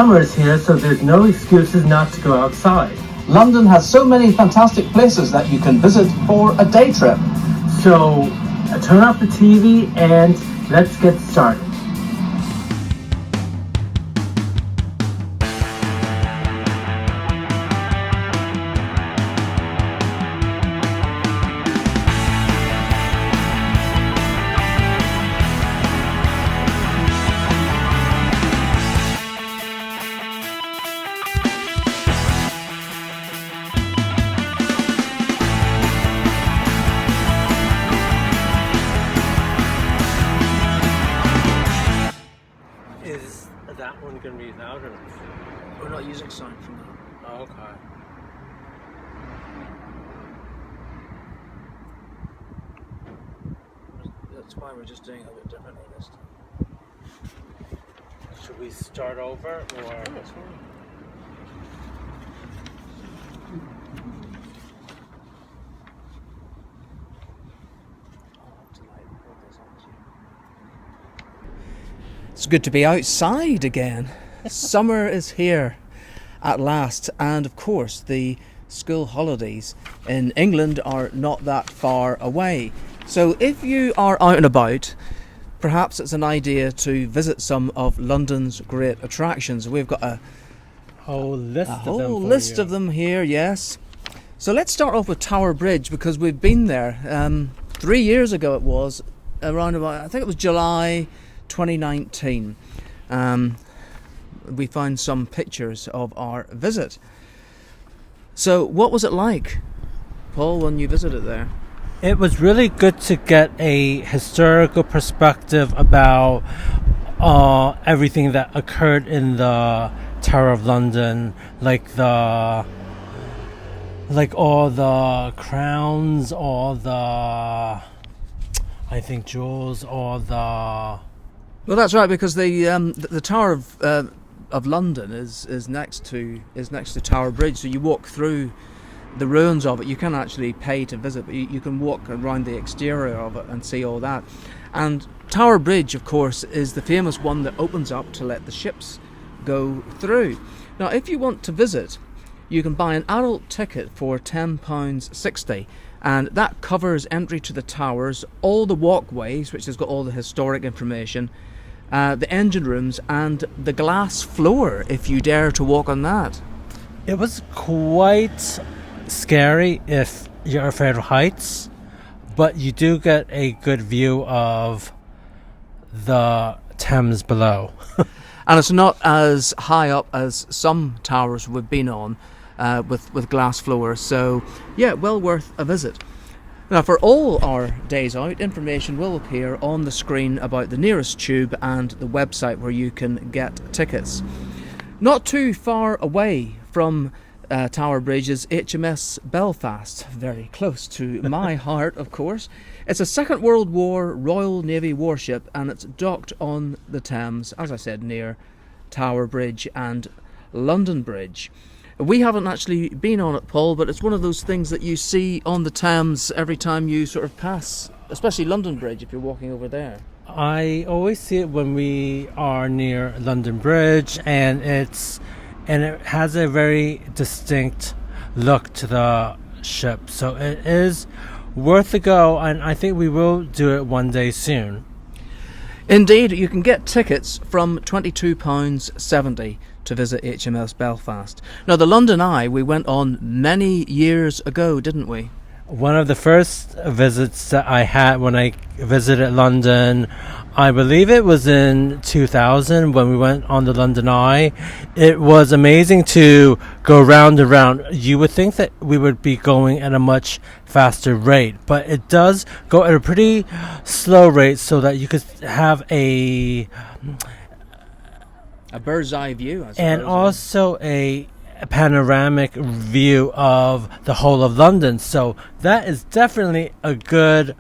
summer is here, so there's no excuses not to go outside. London has so many fantastic places that you can visit for a day trip. So, turn off the TV and let's get started. Is that one going to be louder? We're not using sound from that. Oh, okay. That's why we're just doing it a bit differently this time. Should we start over or? Oh, that's fine. It's good to be outside again. Summer is here at last, and of course the school holidays in England are not that far away. So if you are out and about, perhaps it's an idea to visit some of London's great attractions. We've got a whole list of them here, yes. So let's start off with Tower Bridge, because we've been there 3 years ago. It was around about, I think it was July 2019. We found some pictures of our visit. So what was it like, Paul, when you visited there? It was really good to get a historical perspective about everything that occurred in the Tower of London, like all the crowns, all the, I think, jewels, all the. Well, that's right, because the Tower of London is next to Tower Bridge. So you walk through the ruins of it. You can actually pay to visit, but you can walk around the exterior of it and see all that. And Tower Bridge, of course, is the famous one that opens up to let the ships go through. Now, if you want to visit, you can buy an adult ticket for £10.60, and that covers entry to the towers, all the walkways, which has got all the historic information, the engine rooms, and the glass floor, if you dare to walk on that. It was quite scary if you're afraid of heights, but you do get a good view of the Thames below. And it's not as high up as some towers we've been on with glass floors, so yeah, well worth a visit. Now, for all our days out, information will appear on the screen about the nearest tube and the website where you can get tickets. Not too far away from Tower Bridge is HMS Belfast, very close to my heart, of course. It's a Second World War Royal Navy warship, and it's docked on the Thames, as I said, near Tower Bridge and London Bridge. We haven't actually been on it, Paul, but it's one of those things that you see on the Thames every time you sort of pass, especially London Bridge if you're walking over there. I always see it when we are near London Bridge, and it has a very distinct look to the ship. So it is worth a go, and I think we will do it one day soon. Indeed, you can get tickets from £22.70 to visit HMS Belfast. Now, the London Eye we went on many years ago, didn't we? One of the first visits that I had when I visited London, I believe it was in 2000 when we went on the London Eye. It was amazing to go round and round. You would think that we would be going at a much faster rate, but it does go at a pretty slow rate so that you could have a bird's eye view, I suppose. And also a panoramic view of the whole of London. So that is definitely a good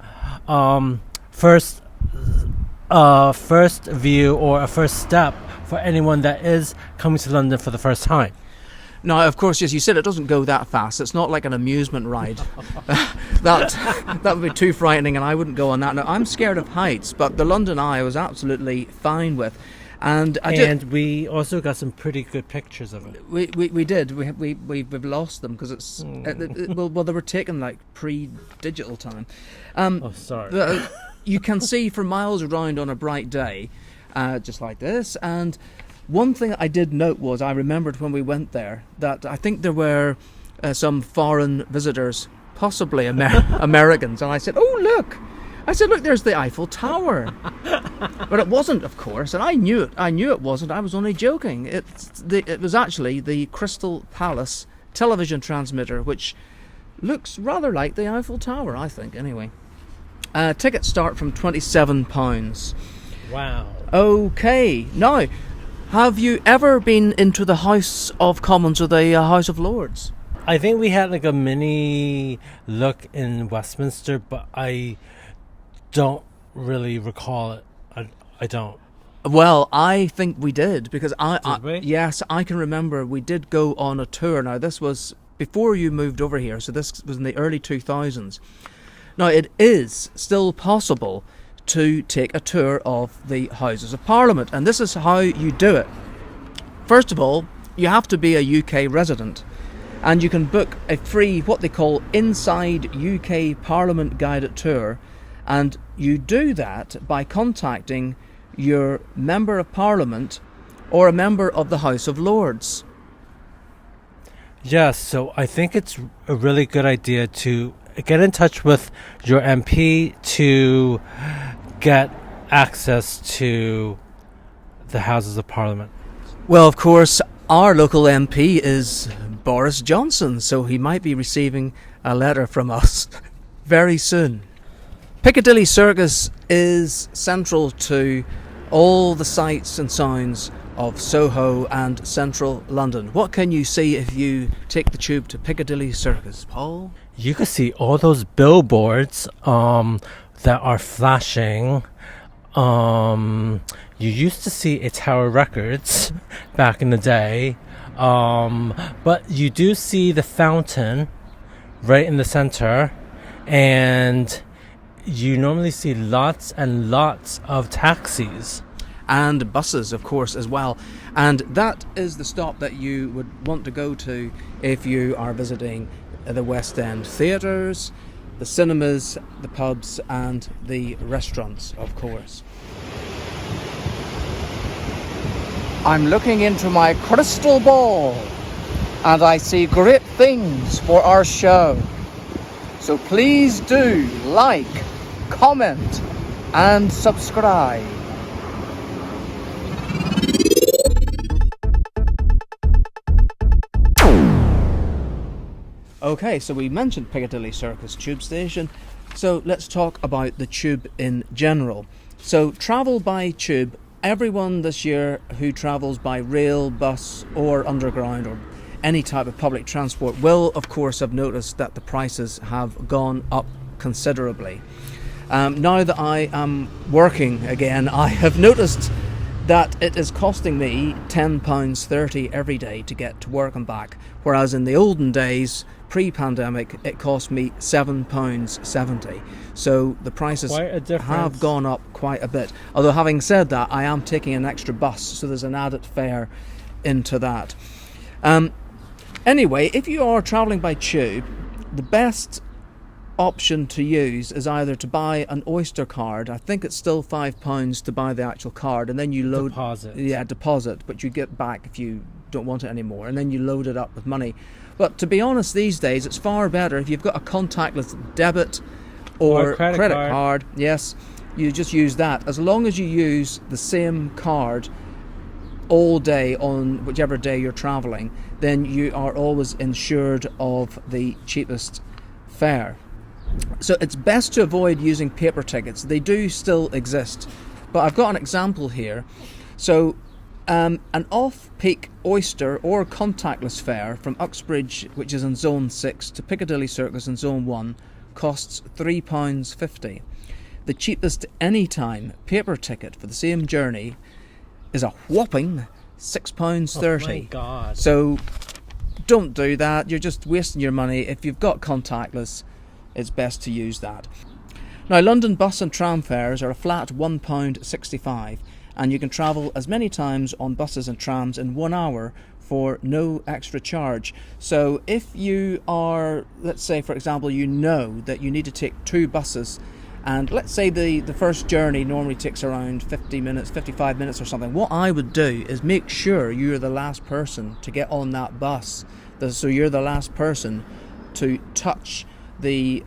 first view or a first step for anyone that is coming to London for the first time. Now, of course, as you said, it doesn't go that fast. It's not like an amusement ride. That would be too frightening, and I wouldn't go on that. Now, I'm scared of heights, but the London Eye I was absolutely fine with. And we also got some pretty good pictures of it. We did. We've lost them because it's well, they were taken like pre-digital time. Sorry. You can see for miles around on a bright day, just like this. And one thing I did note was I remembered when we went there that I think there were some foreign visitors, possibly Americans, and I said, "Oh look." I said, look, there's the Eiffel Tower. But it wasn't, of course, and I knew it. I knew it wasn't. I was only joking. It was actually the Crystal Palace television transmitter, which looks rather like the Eiffel Tower, I think, anyway. Tickets start from £27. Wow. Okay. Now, have you ever been into the House of Commons or the House of Lords? I think we had like a mini look in Westminster, but I don't really recall it. I don't. Well, I think we did, because Did we? Yes, I can remember we did go on a tour. Now, this was before you moved over here, so this was in the early 2000s. Now, it is still possible to take a tour of the Houses of Parliament, and this is how you do it. First of all, you have to be a UK resident, and you can book a free, what they call, Inside UK Parliament guided tour. And you do that by contacting your Member of Parliament or a member of the House of Lords. Yes, so I think it's a really good idea to get in touch with your MP to get access to the Houses of Parliament. Well, of course, our local MP is Boris Johnson, so he might be receiving a letter from us very soon. Piccadilly Circus is central to all the sights and sounds of Soho and central London. What can you see if you take the tube to Piccadilly Circus, Paul? You can see all those billboards that are flashing. You used to see a Tower Records back in the day, but you do see the fountain right in the center, and you normally see lots and lots of taxis. And buses, of course, as well. And that is the stop that you would want to go to if you are visiting the West End theatres, the cinemas, the pubs, and the restaurants, of course. I'm looking into my crystal ball, and I see great things for our show. So please do like, comment, and subscribe. Okay, so we mentioned Piccadilly Circus tube station, so let's talk about the tube in general. So travel by tube, everyone this year who travels by rail, bus, or underground, or any type of public transport will, of course, have noticed that the prices have gone up considerably. Now that I am working again, I have noticed that it is costing me £10.30 every day to get to work and back, whereas in the olden days, pre-pandemic, it cost me £7.70. So the prices have gone up quite a bit. Although having said that, I am taking an extra bus, so there's an added fare into that. Anyway, if you are travelling by tube, the best option to use is either to buy an Oyster card. I think it's still £5 to buy the actual card, and then you load deposit, but you get back if you don't want it anymore, and then you load it up with money. But to be honest, these days it's far better if you've got a contactless debit or credit card. Yes, you just use that. As long as you use the same card all day on whichever day you're travelling, then you are always insured of the cheapest fare. So it's best to avoid using paper tickets. They do still exist, but I've got an example here. So an off-peak Oyster or contactless fare from Uxbridge, which is in Zone 6, to Piccadilly Circus in Zone 1 costs £3.50. The cheapest anytime paper ticket for the same journey is a whopping £6.30. Oh my God. So don't do that. You're just wasting your money. If you've got contactless, it's best to use that. Now, London bus and tram fares are a flat £1.65, and you can travel as many times on buses and trams in 1 hour for no extra charge. So if you are, let's say for example, you know that you need to take 2 buses, and let's say the first journey normally takes around 50 minutes, 55 minutes or something, what I would do is make sure you're the last person to get on that bus. So you're the last person to touch the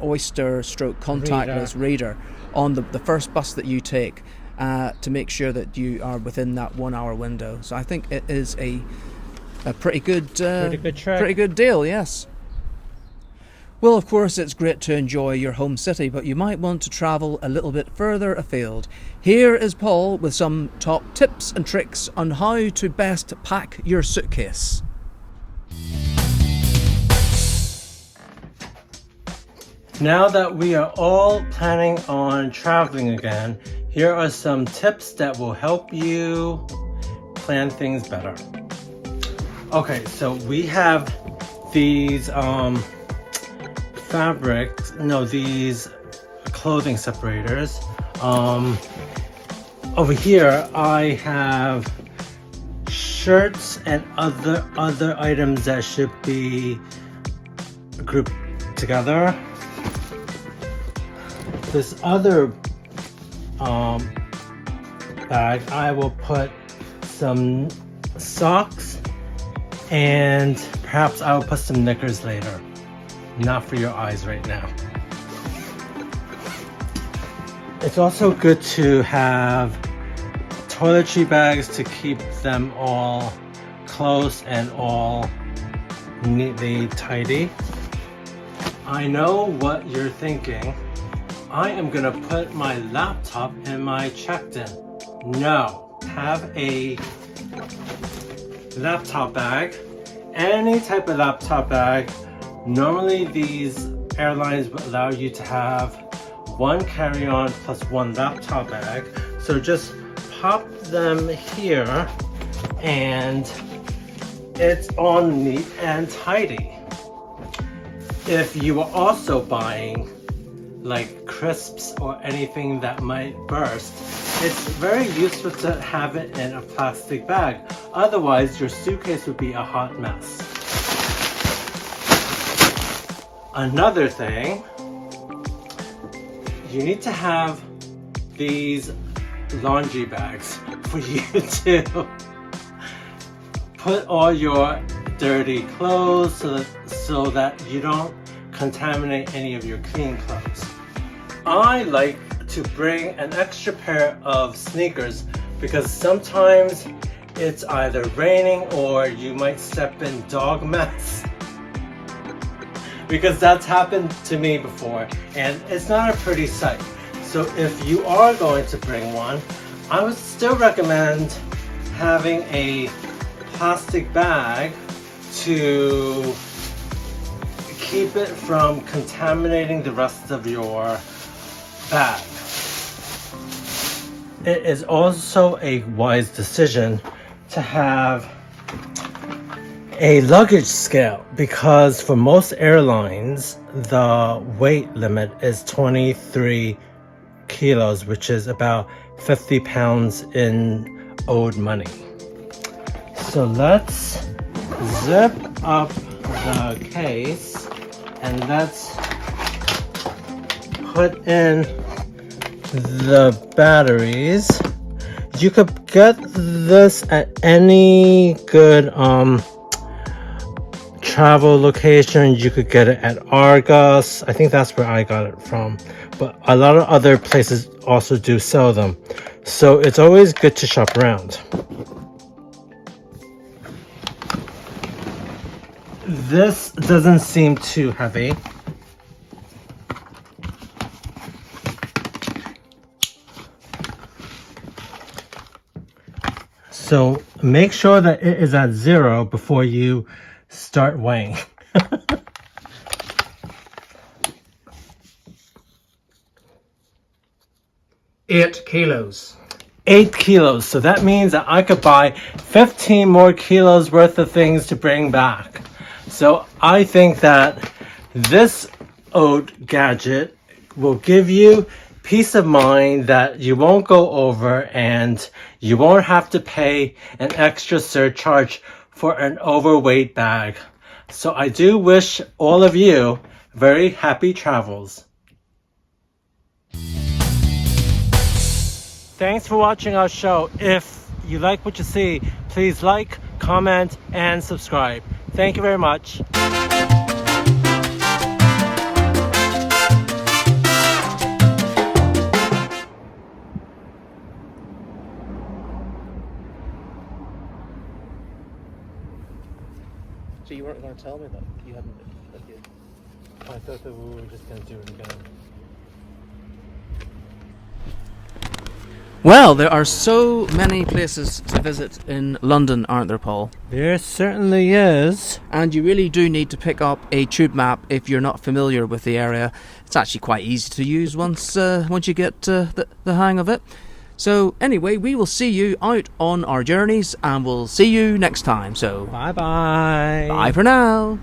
Oyster stroke contactless reader on the first bus that you take, to make sure that you are within that 1 hour window. So I think it is a pretty good deal, yes. Well, of course, it's great to enjoy your home city, but you might want to travel a little bit further afield. Here is Paul with some top tips and tricks on how to best pack your suitcase. Now that we are all planning on traveling again, here are some tips that will help you plan things better. Okay, so we have these these clothing separators. Over here I have shirts and other items that should be grouped together. This other bag, I will put some socks, and perhaps I will put some knickers later. Not for your eyes right now. It's also good to have toiletry bags to keep them all close and all neatly tidy. I know what you're thinking. I am gonna put my laptop in my checked-in. No, have a laptop bag, any type of laptop bag. Normally these airlines will allow you to have 1 carry-on plus 1 laptop bag. So just pop them here and it's all neat and tidy. If you are also buying like crisps or anything that might burst, it's very useful to have it in a plastic bag. Otherwise, your suitcase would be a hot mess. Another thing, you need to have these laundry bags for you to put all your dirty clothes so that you don't contaminate any of your clean clothes. I like to bring an extra pair of sneakers because sometimes it's either raining or you might step in dog mess. Because that's happened to me before and it's not a pretty sight. So if you are going to bring one, I would still recommend having a plastic bag to keep it from contaminating the rest of your bag. It is also a wise decision to have a luggage scale because for most airlines the weight limit is 23 kilos, which is about 50 pounds in old money. So let's zip up the case and let's put in the batteries. You could get this at any good travel location. You could get it at Argos. I think that's where I got it from, but a lot of other places also do sell them, so it's always good to shop around. This doesn't seem too heavy. So make sure that it is at 0 before you start weighing. 8 kilos. 8 kilos. So that means that I could buy 15 more kilos worth of things to bring back. So I think that this old gadget will give you peace of mind that you won't go over and you won't have to pay an extra surcharge for an overweight bag. So I do wish all of you very happy travels. Thanks for watching our show. If you like what you see, please like, comment, and subscribe. Thank you very much. So you weren't going to tell me that you hadn't. I thought that we were just going to do it again. Well, there are so many places to visit in London, aren't there, Paul? There certainly is. And you really do need to pick up a tube map if you're not familiar with the area. It's actually quite easy to use once you get the hang of it. So anyway, we will see you out on our journeys, and we'll see you next time. So Bye-bye. bye for now.